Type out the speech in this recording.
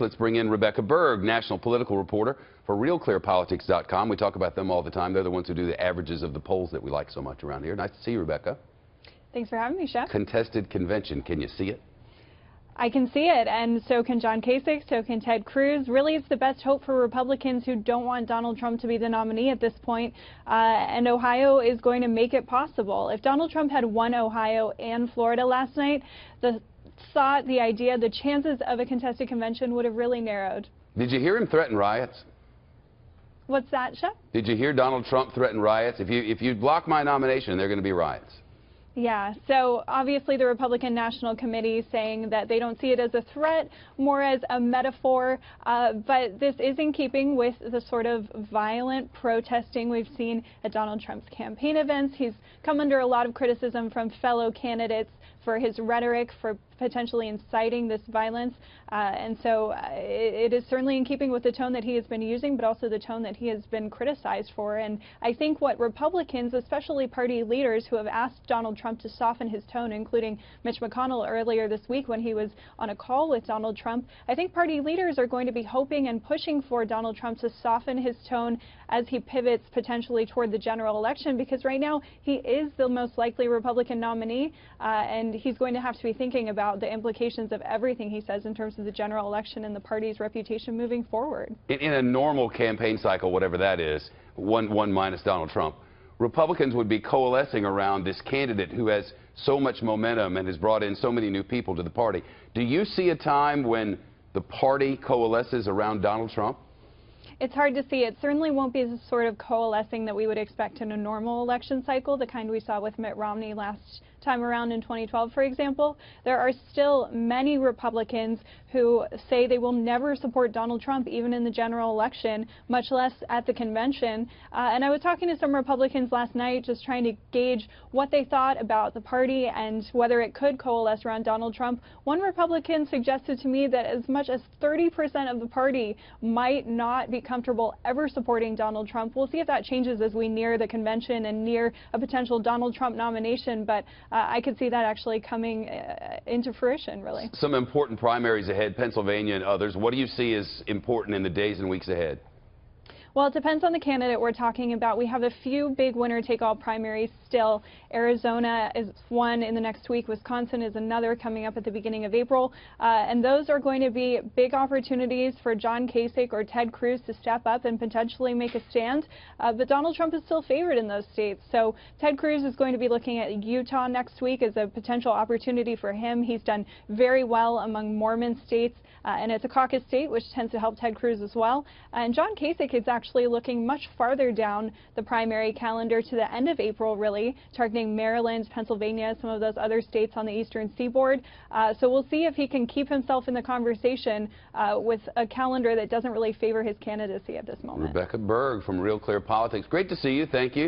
Let's bring in Rebecca Berg, national political reporter for RealClearPolitics.com. We talk about them all the time. They're the ones who do the averages of the polls that we like so much around here. Nice to see you, Rebecca. Thanks for having me, Chef. Contested convention. Can you see it? I can see it, and so can John Kasich, so can Ted Cruz. Really, it's the best hope for Republicans who don't want Donald Trump to be the nominee at this point, and Ohio is going to make it possible. If Donald Trump had won Ohio and Florida last night, the idea, the chances of a contested convention would have really narrowed. Did you hear him threaten riots? What's that, Chef? Did you hear Donald Trump threaten riots? If you block my nomination, there are going to be riots. Yeah, so obviously the Republican National Committee saying that they don't see it as a threat, more as a metaphor, but this is in keeping with the sort of violent protesting we've seen at Donald Trump's campaign events. He's come under a lot of criticism from fellow candidates for his rhetoric, for potentially inciting this violence, and so it is certainly in keeping with the tone that he has been using, but also the tone that he has been criticized for. And I think what Republicans, especially party leaders who have asked Donald Trump to soften his tone, including Mitch McConnell earlier this week when he was on a call with Donald Trump, I think party leaders are going to be hoping and pushing for Donald Trump to soften his tone as he pivots potentially toward the general election, because right now he is the most likely Republican nominee, and he's going to have to be thinking about the implications of everything he says in terms of the general election and the party's reputation moving forward. In a normal campaign cycle, whatever that is, one minus Donald Trump, Republicans would be coalescing around this candidate who has so much momentum and has brought in so many new people to the party. Do you see a time when the party coalesces around Donald Trump? It's hard to see. It certainly won't be the sort of coalescing that we would expect in a normal election cycle, the kind we saw with Mitt Romney last time around in 2012, for example. There are still many Republicans who say they will never support Donald Trump, even in the general election, much less at the convention. And I was talking to some Republicans last night, just trying to gauge what they thought about the party and whether it could coalesce around Donald Trump. One Republican suggested to me that as much as 30% of the party might not be comfortable ever supporting Donald Trump. We'll see if that changes as we near the convention and near a potential Donald Trump nomination, but I could see that actually coming into fruition, really. Some important primaries ahead, Pennsylvania and others. What do you see as important in the days and weeks ahead? Well, it depends on the candidate we're talking about. We have a few big winner-take-all primaries still. Arizona is one in the next week. Wisconsin is another coming up at the beginning of April. And those are going to be big opportunities for John Kasich or Ted Cruz to step up and potentially make a stand. But Donald Trump is still favored in those states. So Ted Cruz is going to be looking at Utah next week as a potential opportunity for him. He's done very well among Mormon states, and it's a caucus state, which tends to help Ted Cruz as well. And John Kasich is actually looking much farther down the primary calendar to the end of April, really, targeting Maryland, Pennsylvania, some of those other states on the eastern seaboard. So we'll see if he can keep himself in the conversation with a calendar that doesn't really favor his candidacy at this moment. Rebecca Berg from Real Clear Politics. Great to see you. Thank you.